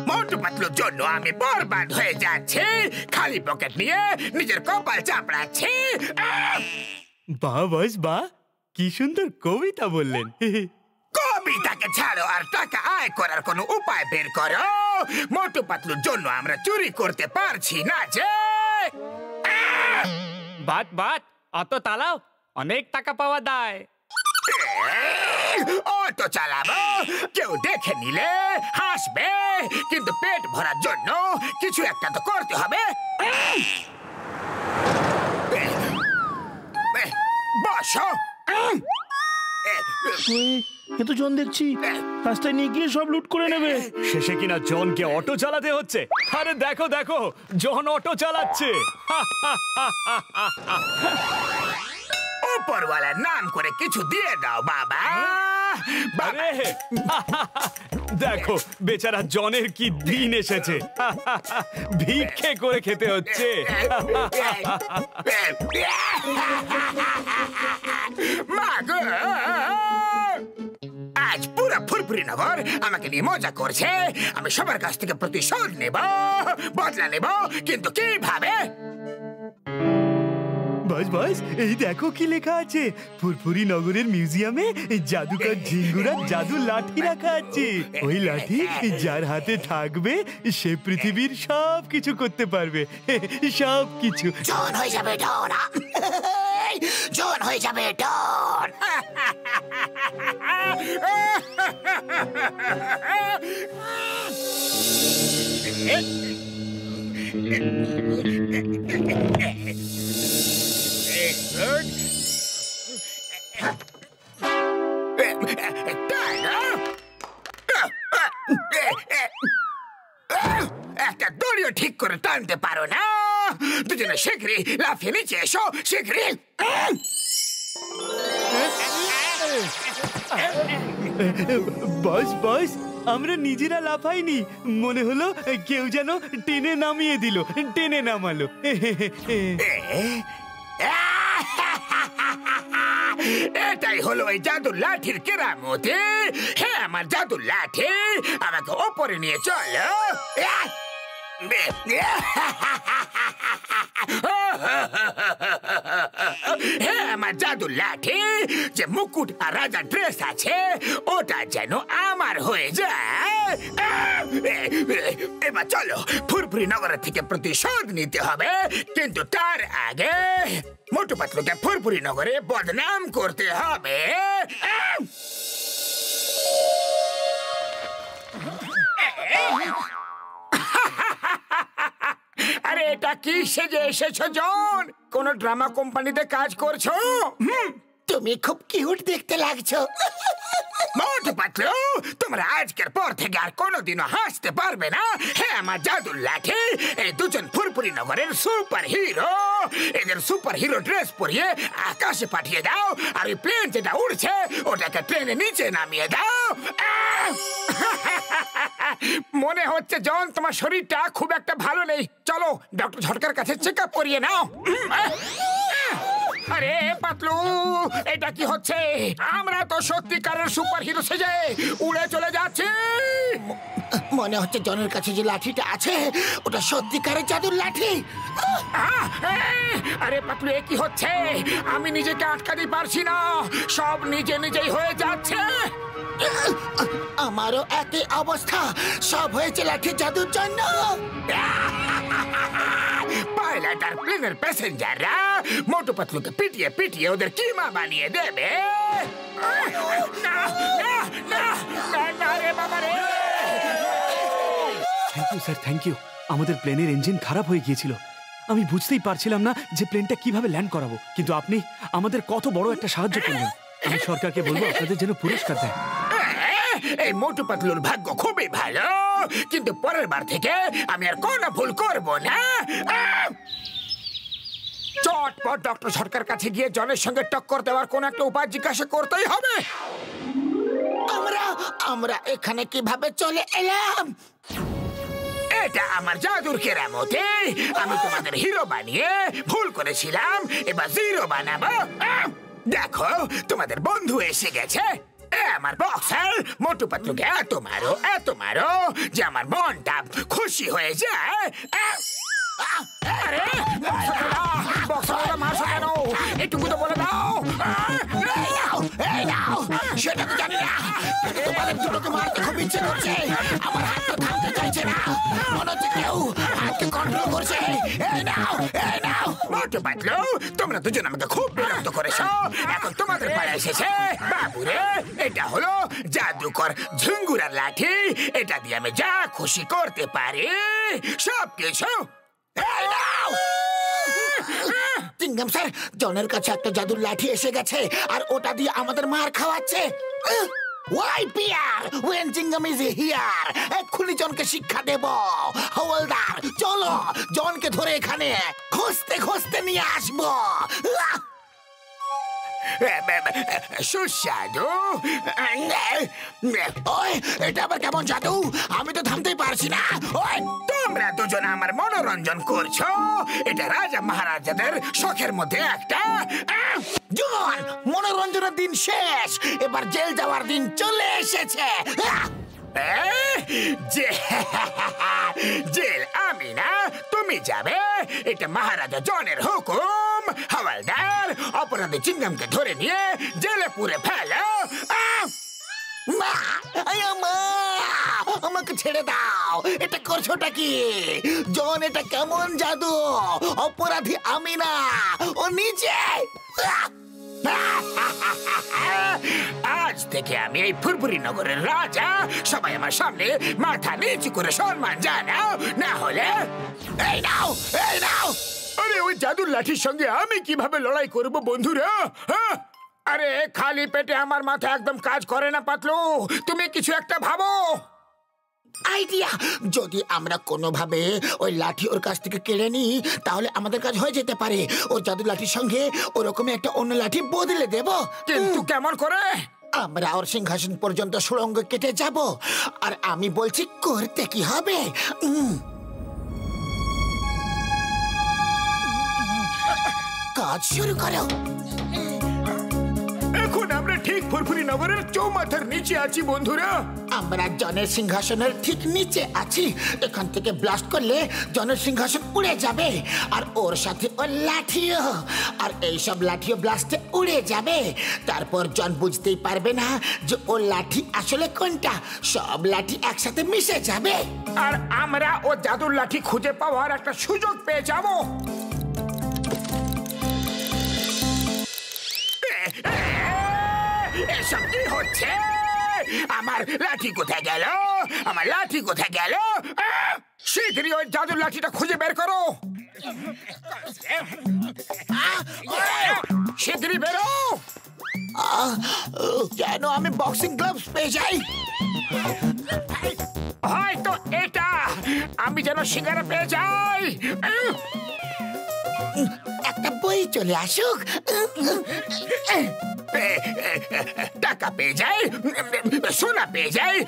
মোটু পাতলুর জন্য আমি বরবাদ হয়ে যাচ্ছি, খালি পকেট নিয়ে নিজের কপাল চাপড়াচ্ছি। বাহ বস বাহ, কি সুন্দর কবিতা বললেন। কবিতাকে ছাড়ো আর টাকা আয় করার কোনো উপায় বের করো। মোটু পাতলুর জন্য আমরা চুরি করতে পারছি না যে। বাট বাট, অত তালাও, অনেক টাকা পাওয়া যায়। অটো চালাবো, কেউ দেখে নিলে হাসবে, কিন্তু পেট ভরার জন্য কিছু একটা তো করতে হবে। বসো। এ তো জন দেখছি রাস্তায় নিয়ে গিয়ে সব লুট করে নেবে। শেষে কিনা জনকে অটো চালাতে হচ্ছে। আরে দেখো দেখো, জন অটো চালাচ্ছে। উপরওয়ালার নাম করে কিছু দিয়ে দাও বাবা। আরে দেখো বেচারা জনের কি দিন এসেছে, ভিক্ষে করে খেতে হচ্ছে। মাগো, আজ পুরো ফুরফুরি নগর আমাকে নিয়ে মজা করছে। আমি সবার কাছ থেকে প্রতিশোধ নেব, বদলা নেব, কিন্তু কিভাবে? বস বস, এই দেখো কি লেখা আছে। ফুরফুরি নগরের মিউজিয়ামে জাদুকর ঝিঙ্গুরার জাদু লাঠি রাখা আছে। ওই লাঠি যার হাতে থাকবে সে পৃথিবীর সব কিছু করতে পারবে, সব কিছু। জন হয়ে যাবে ডন, জন হয়ে যাবে ডন। একটা দড়িও ঠিক করে টানতে পারো না। দুজনে শীঘ্রই লাফিয়ে নিচে এসো, শীঘ্রই। বস বস, আমরা নিজেরা লাফাইনি, মনে হলো কেউ যেন টেনে নামিয়ে দিল, টেনে নামালো। এটাই হলো ওই জাদুর লাঠির কেরামতি। হ্যাঁ, আমার জাদুর লাঠি, আমাকে ওপরে নিয়ে চলো। হ্যাঁ, আমার জাদুর লাঠি, যে মুকুট আর রাজার ড্রেস আছে ওটা যেন আমার হয়ে যায়। এবার চলো, ফুরফুরি নগরের থেকে প্রতিশোধ নিতে হবে, কিন্তু তার আগে মোটু পাতলুকে ফুরফুরি নগরে বদনাম করতে হবে। আরে এটা কি সেজে এসেছো জন? কোন ড্রামা কোম্পানিতে কাজ করছো? তুমি খুব কিউট দেখতে লাগছো। মোটু পাতলু, তোমরা আজকের পর থেকে আর কোনোদিনও হাসতে পারবে না। হ্যাঁ, আমার জাদুর লাঠি, এই দুজন ফুরফুরি নগরের সুপার হিরো, এদের সুপার হিরো ড্রেস পরিয়ে আকাশে পাঠিয়ে দাও, আর ওই প্লেন যেটা উড়ছে ওটাকে ট্রেনে নিচে নামিয়ে দাও। মনে হচ্ছে জন তোমার শরীরটা খুব একটা ভালো নেই। চলো ডক্টর ঝটকার কাছে চেক আপ করিয়ে নাও। আরে পাতলু, এটা কি হচ্ছে? আমরা তো সত্যিকারের সুপার হিরো সেজে উড়ে চলে যাচ্ছি। মনে হচ্ছে জনের কাছে যে লাঠিটা আছে ওটা সত্যিকারের জাদুর লাঠি। আরে পাতলু, এ কি হচ্ছে? আমি নিজেকে আটকাতে পারছি না, সব নিজে নিজেই হয়ে যাচ্ছে। আমারও একই অবস্থা, সব হয়েছে লাঠির জাদুর জন্য। পাইলট আর প্লেনের প্যাসেঞ্জাররা মোটু পাতলুকে পিটিয়ে পিটিয়ে ওদের কিমা বানিয়ে দেবে। Thank you sir, thank you. আমাদের প্লেনের ইঞ্জিন খারাপ হয়ে গিয়েছিল, আমি বুঝতেই পারছিলাম না যে প্লেনটা কিভাবে ল্যান্ড করাবো, কিন্তু আপনি আমাদের কত বড় একটা সাহায্য করলেন। আমি সরকারকে বলবো আপনাদের যেন পুরস্কার দেয়। এই মোটু পাতলুর ভাগ্য খুবই ভালো, কিন্তু পরের বার থেকে আমি আর কোনো ভুল করব না। চটপট ডক্টর সরকার কাছে গিয়ে জনের সঙ্গে টক্কর দেওয়ার কোন একটা উপায় জিজ্ঞাসা করতেই হবে। আমরা এখানে কিভাবে চলে এলাম? এটা আমার জাদুর কেরামতি। আমি তোমাদের হিরো বানিয়ে ভুল করেছিলাম, এবার জিরো বানাবো। দেখো, তোমাদের বন্ধু এসে গেছে। আমার বক্সার মোটু পাতলুকে এত মারো যে আমার মনটা খুশি হয়ে যায়। আরে বক্সারটা মারছো কেন? একটুকু তো বলে দাও। সেটা তো জানি না, তোমাদের দুটোকে মারতে খুব ইচ্ছে করছে। আমার হাত তো থামতে চাইছে না, মনে হচ্ছে কেউ হাতকে কন্ট্রোল করছে। এই নাও মোটু পাতলু, তোমরা দুজন আমাকে খুব বিরক্ত করেছো। এখন তোমাদের পাড়া এসেছে। বাবুরে, এটা হলো জাদুকর ঝিঙ্গুরার লাঠি। এটা দিয়ে আমি যা খুশি করতে পারি সবকিছু। চিংগাম স্যার, জনের কাছে একটা জাদুর লাঠি এসে গেছে আর ওটা দিয়ে আমাদের মার খাওয়াচ্ছে। Why Pierre? When Jingham is here, এক্ষুনি জনকে শিক্ষা দেব। হওলদার, চলো জনকে ধরে এখানে খুঁজতে নিয়ে আসবো। সুস্বাদু। ওই, এটা আবার কেমন জাদু? আমি তো থামতেই পারছি না। ওই, তোমরা দুজন আমার মনোরঞ্জন করছো। এটা রাজা মহারাজাদের শখের মধ্যে একটা। জন, মনোরঞ্জনের দিন শেষ, এবার জেল যাওয়ার দিন চলে এসেছে। জেল আমি না, তুমি যাবে। এটা মহারাজা জনের হুকুম। হাওলদার, অপরাধী চিংগামকে ধরে নিয়ে জেলে পুরে ফেলো। মা, আমাকে ছেড়ে দাও। এটা করছোটা কি? জন, এটা কেমন জাদু? অপরাধী আমি না, ও নিজে। আজ থেকে আমি এই ফুরফুরি নগরের রাজা। সবাই আমার সামনে মাথা নিচু করে সম্মান জানাও, না হলে এই নাও। আরে ওই জাদুর লাঠির সঙ্গে আমি কিভাবে লড়াই করব বন্ধুরা? আরে খালি পেটে আমার মাথা একদম কাজ করে না পাতলু। তুমি কিছু একটা ভাবো। আইডিয়া, যদি আমরা কোনোভাবে ওই লাঠি ওর কাছ থেকে কেড়ে নিই তাহলে আমাদের কাজ হয়ে যেতে পারে। ওর জাদু লাঠির সঙ্গে ওরকমই একটা অন্য লাঠি বদলে দেব। কিন্তু কেমন করে? আমরা ওর সিংহাসন পর্যন্ত সুড়ঙ্গ কেটে যাব। আর আমি বলছি করতে কি হবে। কাজ শুরু করো। এখন আমরা ঠিক ফুরফুরি নগরের চৌমাথার নিচে আছি বন্ধুরা। আমরা জনের সিংহাসনের ঠিক নিচে আছি। এখান থেকে ব্লাস্ট করলে জনের সিংহাসন উড়ে যাবে, আর ওর সাথে ওর লাঠিও। আর এইসব লাঠিও ব্লাস্টে উড়ে যাবে। তারপর জন বুঝতেই পারবে না যে ওর লাঠি আসলে কোনটা। সব লাঠি একসাথে মিশে যাবে, আর আমরা ও জাদুর লাঠি খুঁজে পাওয়ার একটা সুযোগ পেয়ে যাব। এসব কি হচ্ছে? আমার লাঠি কোথায় গেল? শীঘ্রই ওই জাদুর লাঠিটা খুঁজে বের করো। শীঘ্রই বেরো। কেন আমি বক্সিং গ্লাভস পেয়ে যাই? হয়তো এটা। আমি যেন সিঙ্গারা পেয়ে যাই। একটা বই চলে আসুক। টাকা পেয়ে যায়, সোনা পেয়ে যায়।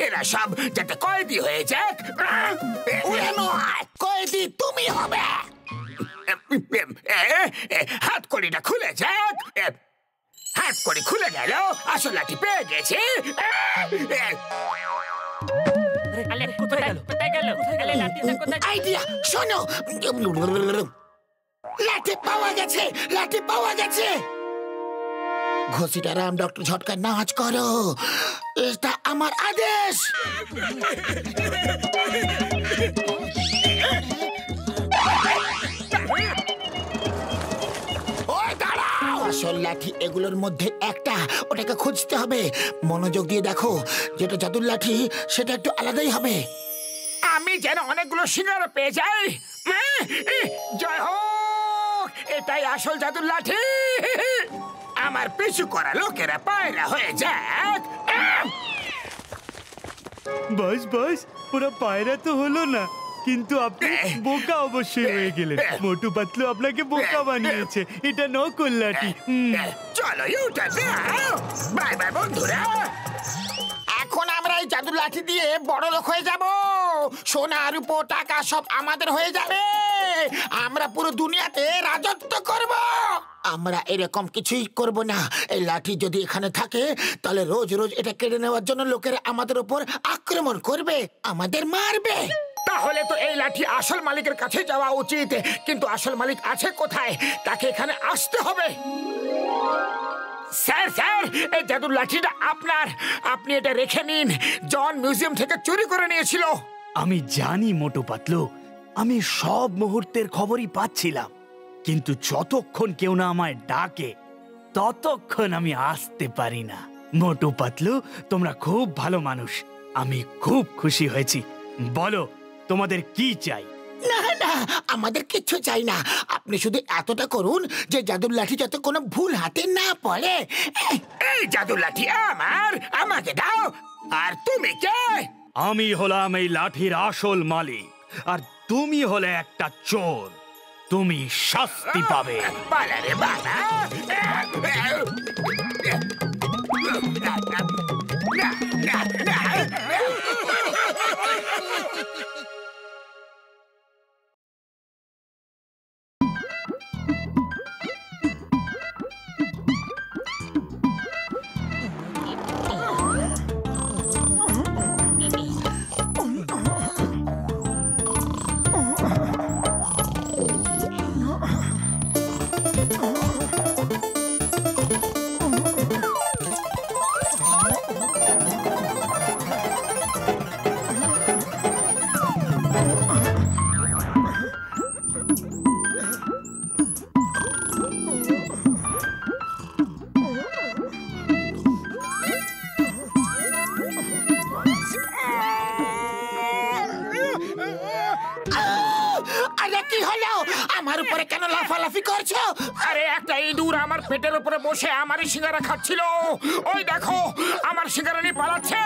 এরা সব যাতে কয়েদি হয়ে যাক। কয়েদি তুমি হবে। হাতকড়িটা খুলে যাক। হাতকড়ি খুলে গেল, আসল লাঠি পেয়ে গেছি। আইডিয়া, শোনো। লাঠি পাওয়া গেছে। ঘষিটা রাম ডক্টর ঝটকা নাচ করো, এটা আমার আদেশ। আসল লাঠি এগুলোর মধ্যে একটা, ওটাকে খুঁজতে হবে। মনোযোগ দিয়ে দেখো, যেটা জাদুর লাঠি সেটা একটু আলাদাই হবে। আমি যেন অনেকগুলো সিঙ্গারা পেয়ে যাই। জয় হোক, এটাই আসল জাদুর লাঠি। আমার পিছু করা লোকেরা পায়রা হয়ে যাক। বাস, ওরা পায়রা তো হলো না, কিন্তু আপনি বোকা অবশ্যই হয়ে গেলেন। মোটু পাতলু আপনাকে বোকা বানিয়েছে। এটা নকল লাঠি। চলো ইউটা দাও। বাই বাই বন্ধুরা। এখন আমরা এই জাদুর লাঠি দিয়ে বড় লোক হয়ে যাব। সোনা রূপো টাকা সব আমাদের হয়ে যাবে। আমরা পুরো দুনিয়াতে রাজত্ব করব। আমরা এরকম কিছুই করব না। এই লাঠি যদি এখানে থাকে তাহলে রোজ রোজ এটা কেড়ে নেওয়ার জন্য লোকেরা আমাদের উপর আক্রমণ করবে, আমাদের মারবে। তাহলে তো এই লাঠি আসল মালিকের কাছে যাওয়া উচিত, কিন্তু আসল মালিক আছে কোথায়? তাকে এখানে আসতে হবে। স্যার স্যার, এই জাদুর লাঠিটা আপনার, আপনি এটা রেখে নিন। জন মিউজিয়াম থেকে চুরি করে নিয়েছিল। আমি জানি মোটু পাতলু, আমি সব মুহূর্তের খবরই পাচ্ছিলাম, কিন্তু যতক্ষণ কেউ না আমায় ডাকে ততক্ষণ আমি আসতে পারি না। মোটু পাতলু, তোমরা খুব ভালো মানুষ, আমি খুব খুশি হয়েছি। বলো তোমাদের কি চাই? না না, আমাদের কিচ্ছু চাই না। আপনি শুধু এতটা করুন যে জাদুর লাঠি যাতে কোনো ভুল হাতে না পড়ে। এই জাদুর লাঠি আমার, আমাকে দাও। আর তুমি কে? আমি হলাম এই লাঠির আসল মালিক, আর তুমি হলে একটা চোর। তুমি শাস্তি পাবে। পালা রে বাবা। আমার উপরে কেন লাফালাফি করছো? আরে একটা ইঁদুর আমার পেটের উপরে বসে আমারই সিঙ্গারা খাচ্ছিল। ওই দেখো, আমার সিঙ্গারা নিয়ে পালাচ্ছে।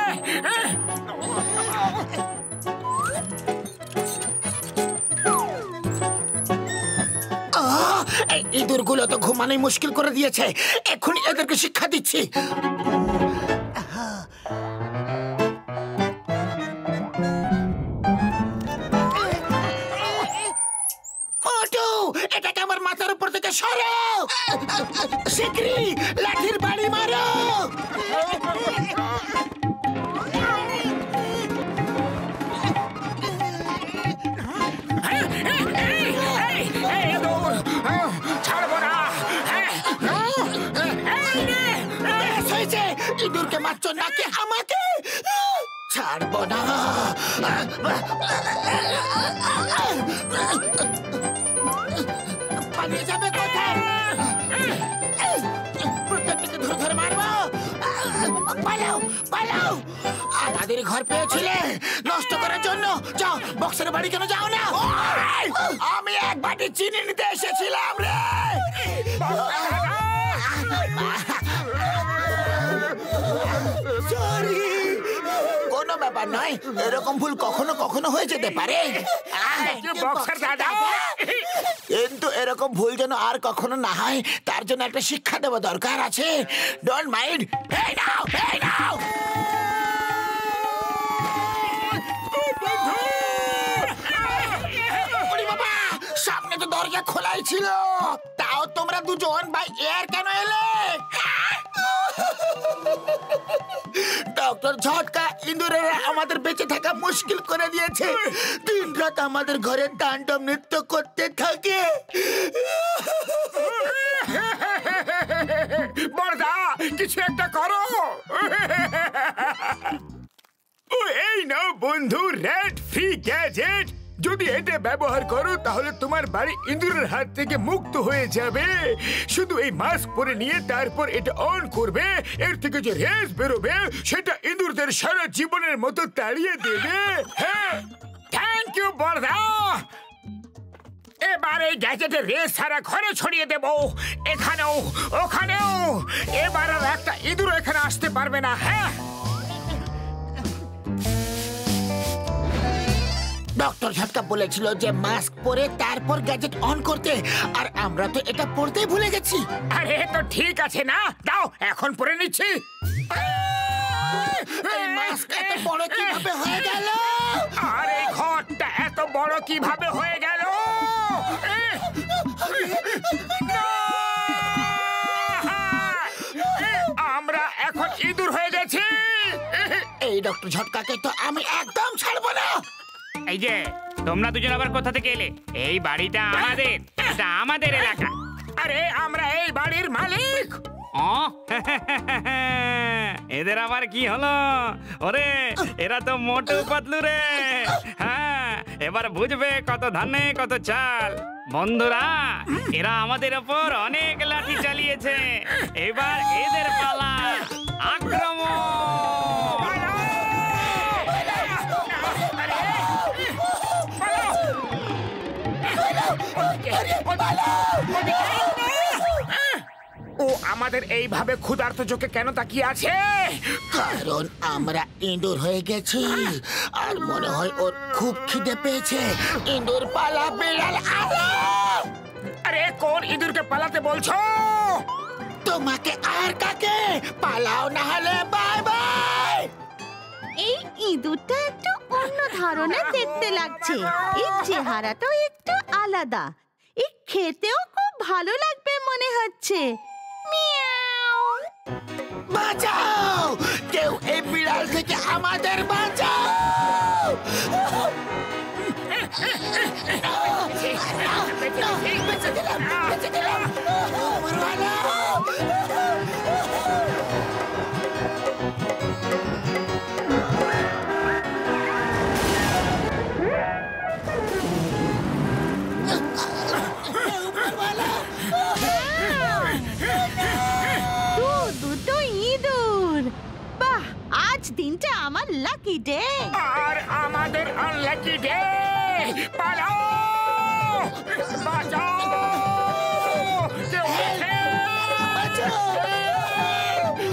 এই ইঁদুরগুলো তো ঘুমানোই মুশকিল করে দিয়েছে। এক্ষুনি এদেরকে শিক্ষা দিচ্ছি। এটাকে আমার মাথার উপর থেকে সরাও। শিগগিরই লাঠির বাড়ি মারো। ছাড়বো না। ইঁদুরকে মারছ নাকি আমাকে? ছাড়বো না। পালিয়ে যাবে কোথায়? প্রত্যেকটাকে ধরে ধরে মারবো। পালাও পালাও। আমাদের ঘর পেয়েছিলে নষ্ট করার জন্য। যাও, বক্সের বাড়ি কেন যাও না? আমি এক বাটি চিনি নিতে এসেছিলাম রে। সরি, কোনো ব্যাপার নয়। এরকম ভুল কখনো কখনো হয়ে যেতে পারে। কিন্তু এরকম ভুল যেন আর কখনো না হয়, তার জন্য একটা শিক্ষা দেওয়া দরকার আছে। Don't mind. এই নাও, এই নাও। বাবা, সামনে তো দরজা খোলাই ছিল, তাও তোমরা দুজন ভাই এর কেন এলে? ডক্টর ঝটকা ইঁদুরেরা আমাদের বেঁচে থাকা মুশকিল করে দিয়েছে। দিন রাত আমাদের ঘরে তাণ্ডব নৃত্য করতে থাকে। বড়দা, কিছু একটা করো। এই নাও বন্ধু, রেড ফ্রি গ্যাজেট। যদি এটা ব্যবহার করো তাহলে তোমার বাড়ি ইঁদুরের হাত থেকে মুক্ত হয়ে যাবে। শুধু এই মাস্ক পরে নিয়ে তারপর এটা অন করবে, এর থেকে যে রেস বেরোবে সেটা ইঁদুরদের সারা জীবনের মতো তাড়িয়ে দেবে। হ্যাঁ, থ্যাংক ইউ বড়দা। এবার এই গ্যাজেটের রেস সারা ঘরে ছড়িয়ে দেব, এখানেও ওখানেও। এবার আর একটা ইঁদুর এখানে আসতে পারবে না। হ্যাঁ, ডক্টর ঝটকা বলেছিল যে মাস্ক পরে তারপর গ্যাজেট অন করতে, আর আমরা তো এটা পড়তেই ভুলে গেছি। আরে তো ঠিক আছে না, দাও এখন পরে নিচ্ছি। এই মাস্ক এত বড় কিভাবে হয়ে গেল? আর এই ঘরটা এত বড় কিভাবে হয়ে গেল? ইঁদুর হয়ে গেছি। এই ডক্টর ঝটকাকে তো আমি একদম ছাড়বো না। এই যে তোমরা দুজন আবার কোথা থেকে এলে? এই বাড়িটা আমাদের, এটা আমাদের এলাকা। আরে আমরা এই বাড়ির মালিক। এদের আবার কি হলো? ওরে এরা তো মোটু পাতলু রে। হ্যাঁ, এবার বুঝবে কত ধানে কত চাল। বন্ধুরা, এরা আমাদের ওপর অনেক লাঠি চালিয়েছে, এবার এদের পালা। আক্রমণ! ও আমাদের এইভাবে ক্ষুধার্ত চোখে কেন তাকিয়ে আছে? কারণ আমরা ইঁদুর হয়ে গেছি আর মনে হয় ওর খুব খিদে পেয়েছে। ইঁদুর পালা, বিড়াল আলো। আরে কোন ইঁদুরকে পালাতে বলছো? তোমাকে আর কাকে? পালাও না হলে বাই বাই। এই ইঁদুরটা একটু অন্য ধরনের দেখতে লাগছে। এর চেহারাটাও একটু আলাদা। এই খেতেও খুব ভালো লাগবে মনে হচ্ছে। মিয়াও। বাঁচাও! কেউ এই বিড়াল থেকে আমাদের বাঁচাও! বেঁচে দিলাম, বেঁচে দিলাম। উপরওয়ালা! দুটো ইঁদুর। বাহ, আজ দিনটা আমার লাকি ডে। আর আমাদের আনলাকি ডে। পালাও! বাঁচাও! কেউ আছে?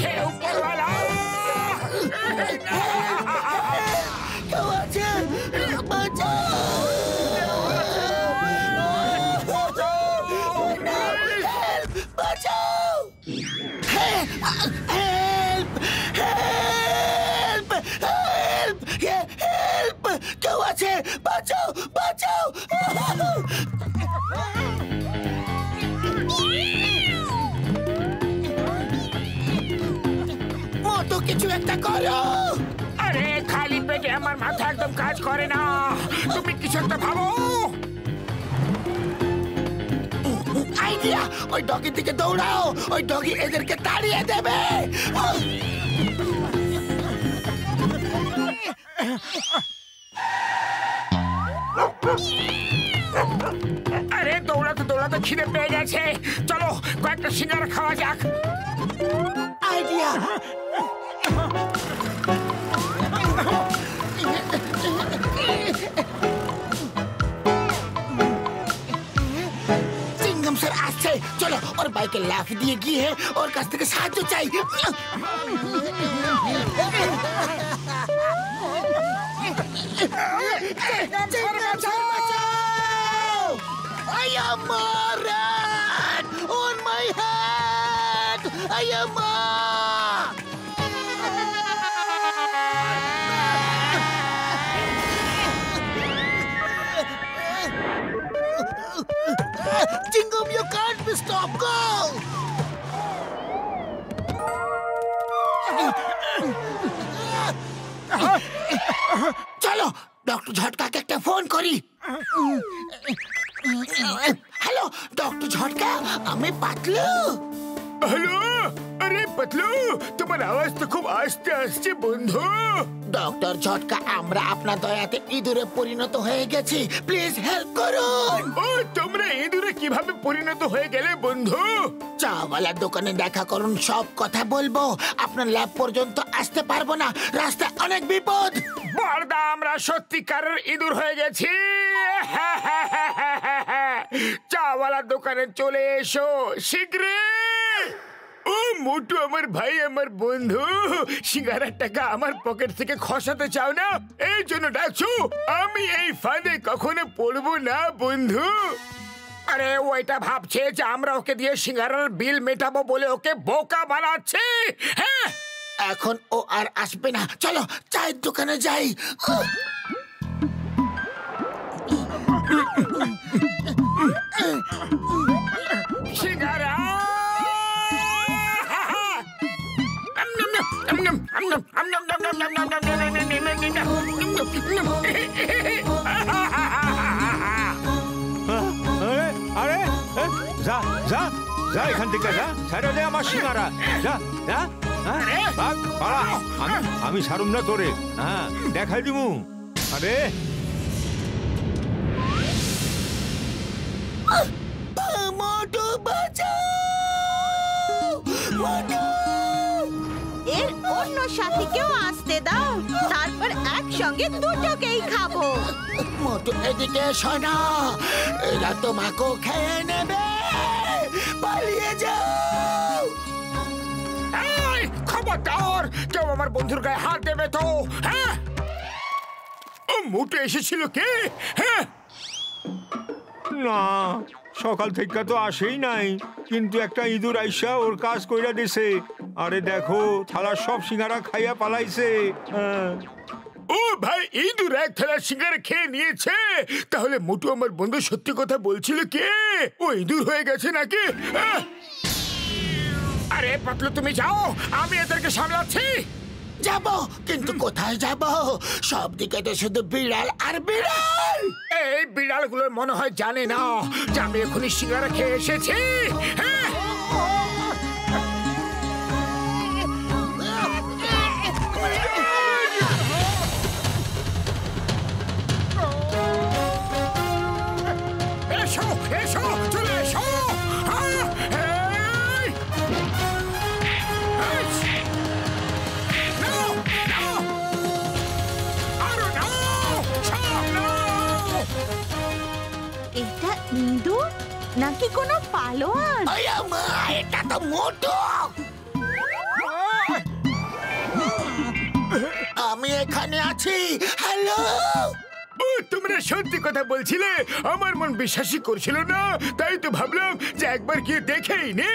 হে উপরওয়ালা! কেউ আছে? বাঁচাও! বাঁচাও! Help! Help! Help! Help! কেউ আছে? বাঁচাও! বাঁচাও! মতো কিছু একটা করো। আরে খালি পেটে আমার মাথা একদম কাজ করে না। তুমি কিছু একটা ভাবো। আইডিয়া! ওই ডগির দিকে দৌড়াও। ওই ডগি এদেরকে তাড়িয়ে দেবে। আরে দৌড়াতে দৌড়াতে খিদে পেয়ে গেছে। চলো কয়েকটা সিঙ্গারা খাওয়া যাক। আইডিয়া! সিঙ্গম স্যার আসছে। চলো ওর বাইকে লাফ দিয়ে গিয়ে ওর কাছ থেকে সাহায্য চাই। I am Moran! On my head! I am Jingum, you can't be stopped! Go! চলো ডক্টর ঝটকাকে একটা ফোন করি। হ্যালো ডক্টর ঝটকা, আমি পাতলু। হ্যালো, আরে পাতলু, তোমার আওয়াজ তো খুব আস্তে আসছে বন্ধু। ডক্টর ঝটকা, আমরা আপনার দয়াতে ইঁদুরে পরিণত হয়ে গেছি, প্লিজ হেল্প করুন। ও, তোমরা ইঁদুরে কিভাবে পরিণত হয়ে গেলে বন্ধু? চাওয়ালার দোকানে দেখা করুন, সব কথা বলবো। আপনার ল্যাব পর্যন্ত আসতে পারবো না, রাস্তায় অনেক বিপদ। বড়দা, আমরা সত্যিকারের ইঁদুর হয়ে গেছি। চাওয়ালার দোকানে চলে এসো শীঘ্রই। ও মোটু, আমার ভাই, আমার বন্ধু, সিঙ্গারার টাকা আমার পকেট থেকে খসাতে চাও না, এই জন্য ডাকছো। আমি এই ফাঁদে কখনো পড়বো না বন্ধু। আরে ওইটা ভাবছে যে আমরা ওকে দিয়ে সিঙ্গারার বিল মেটাবো বলে ওকে বোকা বানাচ্ছে। হ্যাঁ, এখন ও আর আসবে না। চলো চায়ের দোকানে যাই। সিঙ্গারা আরে আরে যা যা যা এখান থেকে যা ছাড়া দে আমার সিঙ্গারা যা যা ভাগ পালা আমি ছাড়ুম না তোরে হ্যাঁ দেখাই দিমু আরে মোটু বাঁচাও মোটু এর অন্য সাথীকেও আসতে দাও, তারপর একসঙ্গে দুটোকেই খাবো। মোটু এদিকে এসো না, এরা তোমাকেও খেয়ে নেবে, পালিয়ে যাও। এই খবরদার, কেউ আমার বন্ধুর গায়ে হাত দেবে তো? হ্যাঁ, ও মোটু এসেছিল কে? হ্যাঁ না সকাল থেকে তো আসেই নাই, কিন্তু একটা ইঁদুর আইসা ওর কাজ কইরা দিছে। আরে দেখো থালা সব সিঙ্গারা খাইয়া পালাইছে। ও ভাই, ইঁদুর এক থালা সিঙ্গারা খেয়ে নিয়েছে? তাহলে মোটু আমার বন্ধু সত্যি কথা বলছিল কে? ও ইঁদুর হয়ে গেছে নাকি? আরে পাতলু তুমি যাও, আমি এদেরকে সামলাচ্ছি। যাব, কিন্তু কোথায় যাব? সব দিকে তো শুধু বিড়াল আর বিড়াল। এই বিড়ালগুলোর মনে হয় জানে না যে আমি এখনই সিঙ্গারা খেয়ে এসেছি। হ্যাঁ, এসো এসো, চলে এসো। এটা ইঁদুর নাকি কোনো পালোয়ান? এটা তো মোটু। আমি এখানে আছি। হ্যালো, তোমরা সত্যি কথা বলছিলে, আমার মন বিশ্বাসই করছিল না, তাই তো ভাবলাম যে একবার গিয়ে দেখেই নে।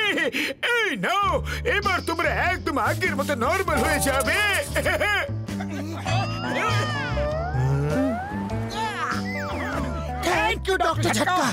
এই নাও, এবার তোমরা একদম আগের মতো নরমাল হয়ে যাবে। থ্যাংক ইউ ডক্টর ঝটকা।